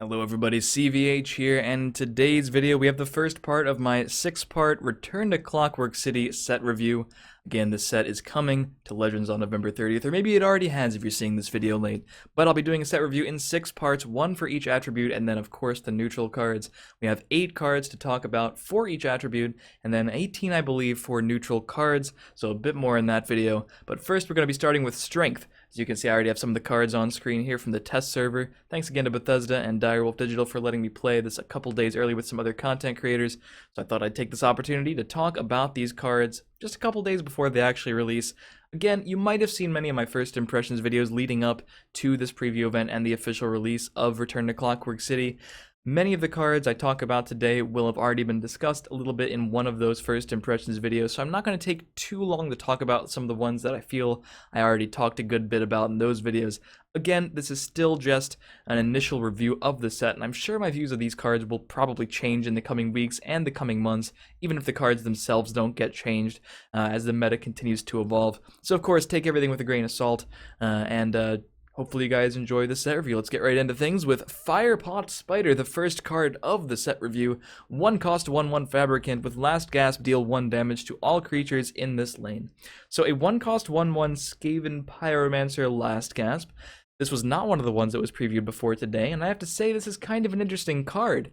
Hello everybody, CVH here, and in today's video we have the first part of my 6-part Return to Clockwork City set review. Again, this set is coming to Legends on November 30th, or maybe it already has if you're seeing this video late. But I'll be doing a set review in 6 parts, 1 for each attribute, and then of course the neutral cards. We have 8 cards to talk about for each attribute, and then 18 I believe for neutral cards, so a bit more in that video. But first we're going to be starting with Strength. As you can see, I already have some of the cards on screen here from the test server. Thanks again to Bethesda and Direwolf Digital for letting me play this a couple days early with some other content creators. So I thought I'd take this opportunity to talk about these cards just a couple days before they actually release. Again, you might have seen many of my first impressions videos leading up to this preview event and the official release of Return to Clockwork City. Many of the cards I talk about today will have already been discussed a little bit in one of those first impressions videos, so I'm not going to take too long to talk about some of the ones that I feel I already talked a good bit about in those videos. Again, this is still just an initial review of the set, and I'm sure my views of these cards will probably change in the coming weeks and the coming months, even if the cards themselves don't get changed as the meta continues to evolve. So of course, take everything with a grain of salt, and hopefully you guys enjoy this set review. Let's get right into things with Firepot Spider, the first card of the set review. 1 cost 1/1 Fabricant with Last Gasp, deal 1 damage to all creatures in this lane. So a 1 cost 1/1 Skaven Pyromancer Last Gasp. This was not one of the ones that was previewed before today, and I have to say this is kind of an interesting card.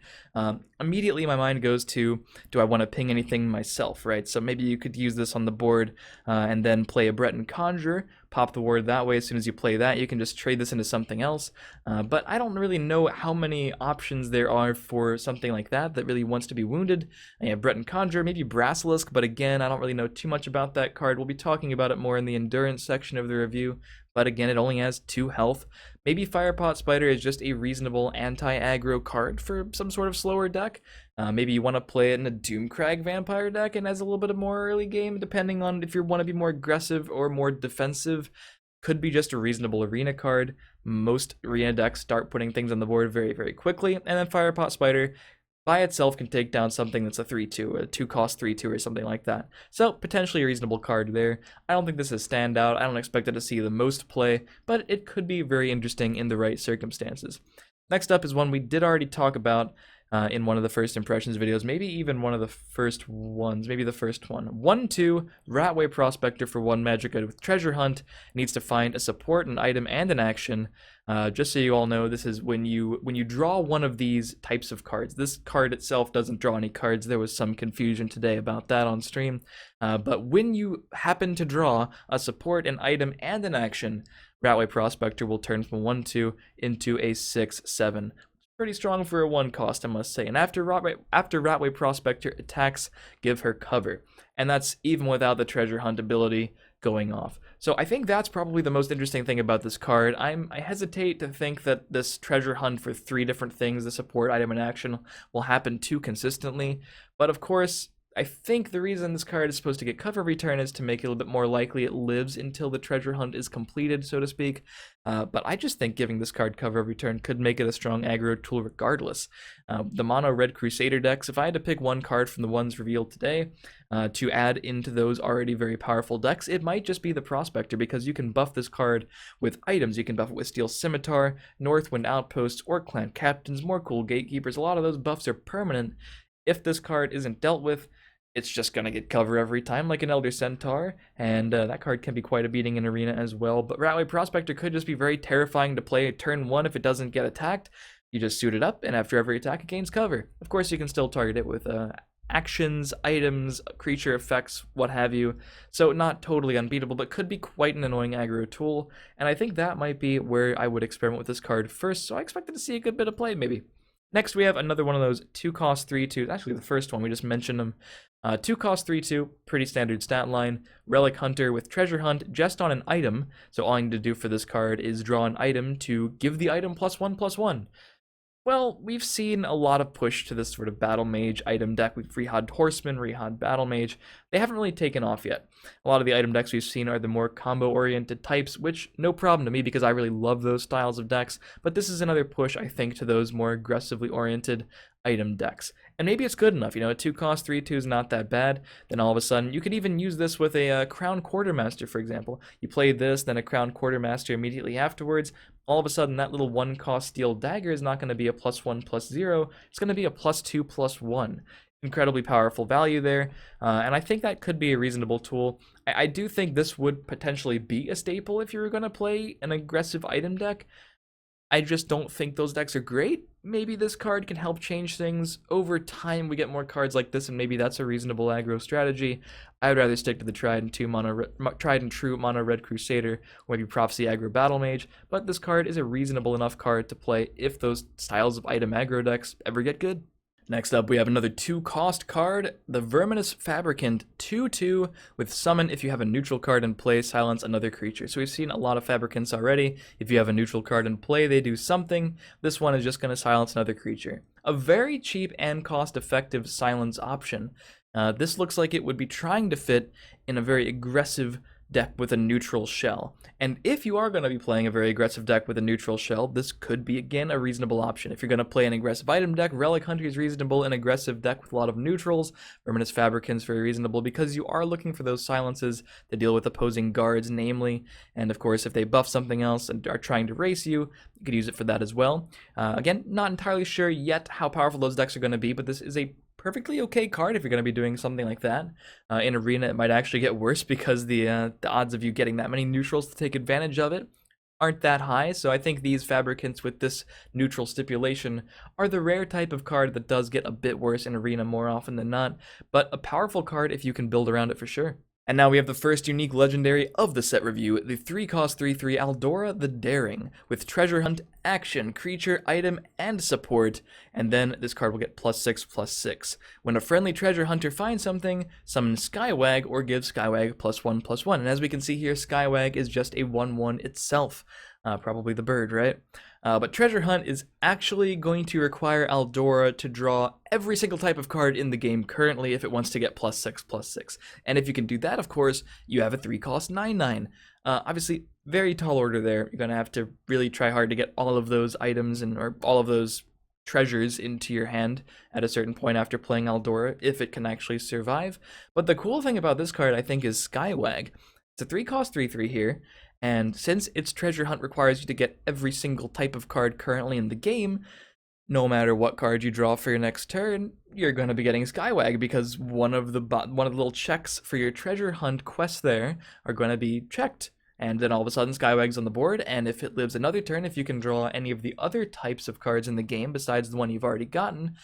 Immediately my mind goes to, do I want to ping anything myself, right? So maybe you could use this on the board and then play a Breton Conjurer, pop the ward that way. As soon as you play that, you can just trade this into something else. But I don't really know how many options there are for something like that really wants to be wounded. I have Breton Conjurer, maybe Brasilisk, but again, I don't really know too much about that card. We'll be talking about it more in the endurance section of the review. But again, it only has 2 health. Maybe Firepot Spider is just a reasonable anti-aggro card for some sort of slower deck. Maybe you want to play it in a Doomcrag Vampire deck and has a little bit of more early game, depending on if you want to be more aggressive or more defensive. Could be just a reasonable arena card. Most arena decks start putting things on the board very, very quickly, and then Firepot Spider by itself can take down something that's a 3/2, a 2 cost 3/2 or something like that. So potentially a reasonable card there. I don't think this is standout. I don't expect it to see the most play, but it could be very interesting in the right circumstances. Next up is one we did already talk about in one of the first impressions videos, maybe even one of the first ones, maybe the first one. 1/2 Ratway Prospector for 1 magic item with Treasure Hunt. Needs to find a support, an item, and an action. Just so you all know, this is when you draw one of these types of cards. This card itself doesn't draw any cards. There was some confusion today about that on stream. But when you happen to draw a support, an item, and an action, Ratway Prospector will turn from 1/2 into a 6/7. Pretty strong for a 1 cost, I must say. And after Ratway Prospector attacks, give her cover. And that's even without the Treasure Hunt ability going off. So I think that's probably the most interesting thing about this card. I hesitate to think that this Treasure Hunt for 3 different things, the support, item, and action, will happen too consistently. But of course, I think the reason this card is supposed to get cover return is to make it a little bit more likely it lives until the treasure hunt is completed, so to speak. But I just think giving this card cover return could make it a strong aggro tool regardless. The mono red Crusader decks, if I had to pick one card from the ones revealed today to add into those already very powerful decks, it might just be the Prospector, because you can buff this card with items. You can buff it with Steel Scimitar, Northwind Outposts, Orc Clan Captains, more cool Gatekeepers. A lot of those buffs are permanent. If this card isn't dealt with, it's just going to get cover every time, like an Elder Centaur, and that card can be quite a beating in Arena as well. But Ratway Prospector could just be very terrifying to play turn 1 if it doesn't get attacked. You just suit it up, and after every attack, it gains cover. Of course, you can still target it with actions, items, creature effects, what have you. So not totally unbeatable, but could be quite an annoying aggro tool, and I think that might be where I would experiment with this card first, so I expected to see a good bit of play, maybe. Next, we have another one of those 2 cost 3/2. Actually, the first one, we just mentioned them. 2 cost 3/2, pretty standard stat line. Relic Hunter with Treasure Hunt just on an item. So all I need to do for this card is draw an item to give the item +1/+1. Well, we've seen a lot of push to this sort of Battle Mage item deck. We've Rehad Horseman, Rehad Battle Mage. They haven't really taken off yet. A lot of the item decks we've seen are the more combo-oriented types, which no problem to me because I really love those styles of decks. But this is another push, I think, to those more aggressively oriented item decks. And maybe it's good enough, you know, a 2 cost 3/2 is not that bad. Then all of a sudden, you could even use this with a Crown Quartermaster, for example. You play this, then a Crown Quartermaster immediately afterwards. all of a sudden that little 1-cost steel dagger is not going to be a +1/+0, it's going to be a +2/+1. Incredibly powerful value there, and I think that could be a reasonable tool. I do think this would potentially be a staple if you were going to play an aggressive item deck. I just don't think those decks are great. Maybe this card can help change things. Over time, we get more cards like this, and maybe that's a reasonable aggro strategy. I would rather stick to the tried and true mono red Crusader, or maybe Prophecy aggro Battle Mage, but this card is a reasonable enough card to play if those styles of item aggro decks ever get good. Next up, we have another 2-cost card, the Verminous Fabricant, 2/2, with Summon. If you have a neutral card in play, silence another creature. So we've seen a lot of Fabricants already. If you have a neutral card in play, they do something. This one is just going to silence another creature. A very cheap and cost-effective silence option. This looks like it would be trying to fit in a very aggressive deck with a neutral shell. And if you are going to be playing a very aggressive deck with a neutral shell, this could be, again, a reasonable option. If you're going to play an aggressive item deck, Relic Hunter is reasonable. An aggressive deck with a lot of neutrals, Verminous Fabricant is very reasonable because you are looking for those silences to deal with opposing guards, namely. And of course, if they buff something else and are trying to race you, you could use it for that as well. Again, not entirely sure yet how powerful those decks are going to be, but this is a perfectly okay card if you're going to be doing something like that. In Arena, it might actually get worse because the odds of you getting that many neutrals to take advantage of it aren't that high, so I think these Fabricants with this neutral stipulation are the rare type of card that does get a bit worse in Arena more often than not, but a powerful card if you can build around it for sure. And now we have the first unique legendary of the set review, the 3-cost 3/3 Aldora the Daring, with Treasure Hunt, action, creature, item, and support, and then this card will get +6/+6. When a friendly treasure hunter finds something, summon Skywag or give Skywag +1/+1. And as we can see here, Skywag is just a 1/1 itself. Probably the bird, right? But Treasure Hunt is actually going to require Aldora to draw every single type of card in the game currently if it wants to get +6/+6. And if you can do that, of course, you have a 3-cost 9/9. Obviously, very tall order there. You're going to have to really try hard to get all of those items or all of those treasures into your hand at a certain point after playing Aldora, if it can actually survive. But the cool thing about this card, I think, is Skywag. It's a 3-cost 3/3 here, and since its Treasure Hunt requires you to get every single type of card currently in the game, no matter what card you draw for your next turn, you're going to be getting Skywag because one of the little checks for your Treasure Hunt quest there are going to be checked. And then all of a sudden Skywag's on the board, and if it lives another turn, if you can draw any of the other types of cards in the game besides the one you've already gotten,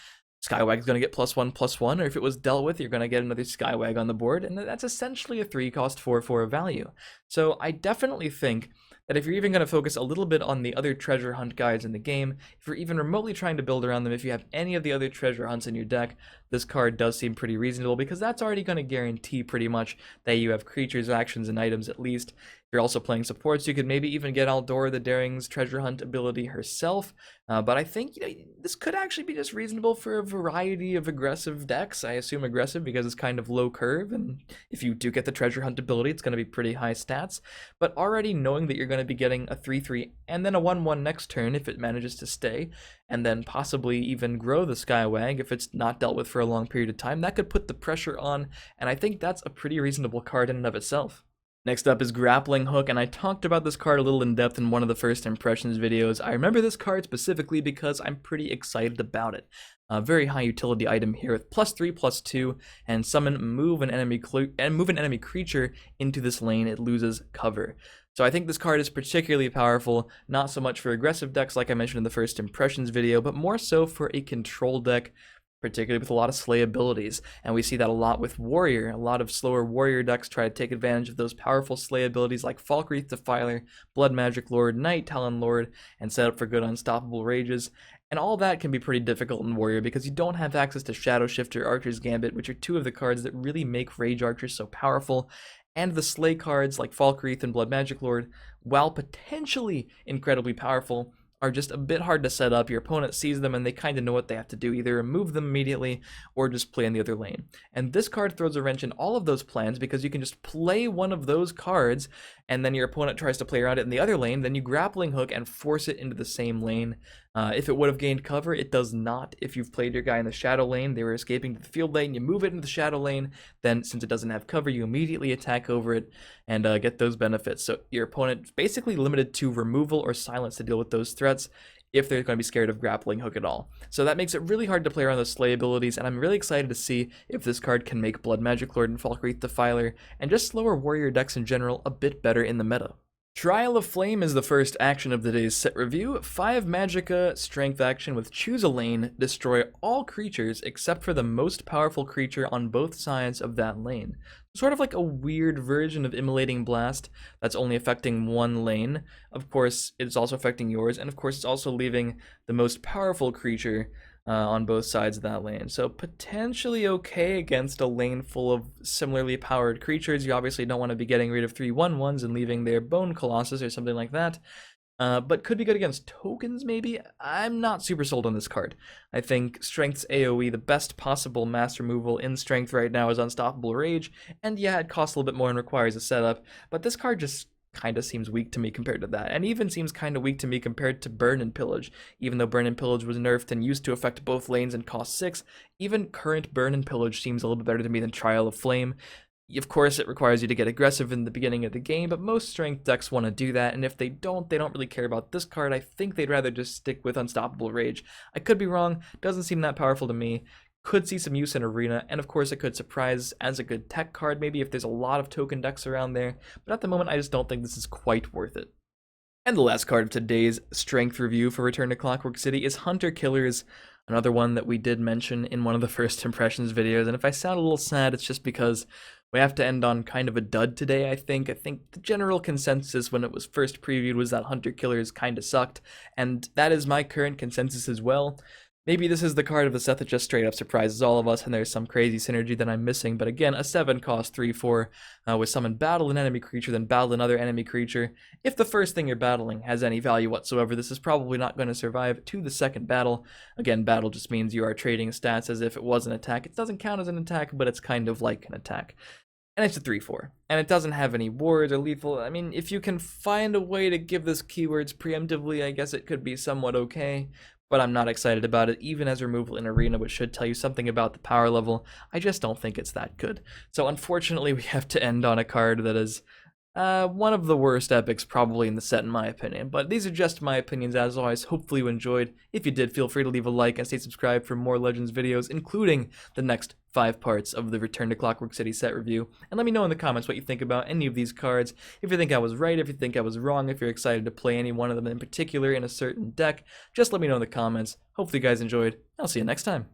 Skywag's going to get +1/+1, or if it was dealt with, you're going to get another Skywag on the board, and that's essentially a 3-cost 4/4 value. So I definitely think that if you're even going to focus a little bit on the other treasure hunt guides in the game, if you're even remotely trying to build around them, if you have any of the other treasure hunts in your deck, this card does seem pretty reasonable because that's already going to guarantee pretty much that you have creatures, actions, and items at least. If you're also playing supports, you could maybe even get Aldora the Daring's treasure hunt ability herself, but I think this could actually be just reasonable for a variety of aggressive decks. I assume aggressive because it's kind of low curve, and if you do get the treasure hunt ability, it's going to be pretty high stats. But already knowing that you're going to be getting a 3/3 and then a 1/1 next turn if it manages to stay, and then possibly even grow the Skywag if it's not dealt with for a long period of time, that could put the pressure on, and I think that's a pretty reasonable card in and of itself. Next up is Grappling Hook, and I talked about this card a little in depth in one of the first impressions videos. I remember this card specifically because I'm pretty excited about it. A very high utility item here with +3/+2, and summon move an enemy creature into this lane. It loses cover. So I think this card is particularly powerful, not so much for aggressive decks like I mentioned in the first impressions video, but more so for a control deck, particularly with a lot of slay abilities. And we see that a lot with Warrior. A lot of slower Warrior decks try to take advantage of those powerful slay abilities like Falkreath Defiler, Blood Magic Lord, Night Talon Lord, and set up for good unstoppable rages. And all that can be pretty difficult in Warrior because you don't have access to Shadow Shifter, Archer's Gambit, which are two of the cards that really make Rage Archers so powerful. And the slay cards like Falkreath and Blood Magic Lord, while potentially incredibly powerful, are just a bit hard to set up. Your opponent sees them and they kind of know what they have to do, either remove them immediately or just play in the other lane. And this card throws a wrench in all of those plans because you can just play one of those cards and then your opponent tries to play around it in the other lane, then you Grappling Hook and force it into the same lane. If it would have gained cover, it does not. If you've played your guy in the shadow lane, they were escaping to the field lane, you move it into the shadow lane, then since it doesn't have cover, you immediately attack over it and get those benefits. So your opponent is basically limited to removal or silence to deal with those threats if they're going to be scared of Grappling Hook at all. So that makes it really hard to play around those slay abilities, and I'm really excited to see if this card can make Blood Magic Lord and Falkreath Defiler, and just slower warrior decks in general, a bit better in the meta. Trial of Flame is the first action of the day's set review. 5 Magicka strength action with choose a lane, destroy all creatures except for the most powerful creature on both sides of that lane. Sort of like a weird version of Immolating Blast that's only affecting one lane. Of course, it's also affecting yours, and of course it's also leaving the most powerful creature on both sides of that lane. So potentially okay against a lane full of similarly powered creatures. You obviously don't want to be getting rid of 3/1/1s and leaving their Bone Colossus or something like that. But could be good against tokens, maybe? I'm not super sold on this card. I think Strength's AoE, the best possible mass removal in Strength right now is Unstoppable Rage, and yeah, it costs a little bit more and requires a setup, but this card just kind of seems weak to me compared to that, and even seems kind of weak to me compared to Burn and Pillage. Even though Burn and Pillage was nerfed and used to affect both lanes and cost 6, even current Burn and Pillage seems a little bit better to me than Trial of Flame. Of course, it requires you to get aggressive in the beginning of the game, but most strength decks want to do that, and if they don't really care about this card. I think they'd rather just stick with Unstoppable Rage. I could be wrong, doesn't seem that powerful to me. Could see some use in Arena, and of course it could surprise as a good tech card, maybe if there's a lot of token decks around there, but at the moment I just don't think this is quite worth it. And the last card of today's strength review for Return to Clockwork City is Hunter Killers, another one that we did mention in one of the first impressions videos, and if I sound a little sad, it's just because we have to end on kind of a dud today, I think. I think the general consensus when it was first previewed was that Hunter Killers kind of sucked, and that is my current consensus as well. Maybe this is the card of the set that just straight up surprises all of us, and there's some crazy synergy that I'm missing, but again, a 7 cost 3/4 with summon battle an enemy creature, then battle another enemy creature. If the first thing you're battling has any value whatsoever, this is probably not going to survive to the second battle. Again, battle just means you are trading stats as if it was an attack. It doesn't count as an attack, but it's kind of like an attack. And it's a 3/4, and it doesn't have any wards or lethal. I mean, if you can find a way to give this keywords preemptively, I guess it could be somewhat okay, but I'm not excited about it, even as removal in Arena, which should tell you something about the power level. I just don't think it's that good. So unfortunately, we have to end on a card that is one of the worst epics probably in the set in my opinion, but these are just my opinions as always. Hopefully you enjoyed. If you did, feel free to leave a like and stay subscribed for more Legends videos, including the next 5 parts of the Return to Clockwork City set review, and let me know in the comments what you think about any of these cards, if you think I was right, if you think I was wrong, if you're excited to play any one of them in particular in a certain deck. Just let me know in the comments. Hopefully you guys enjoyed. I'll see you next time.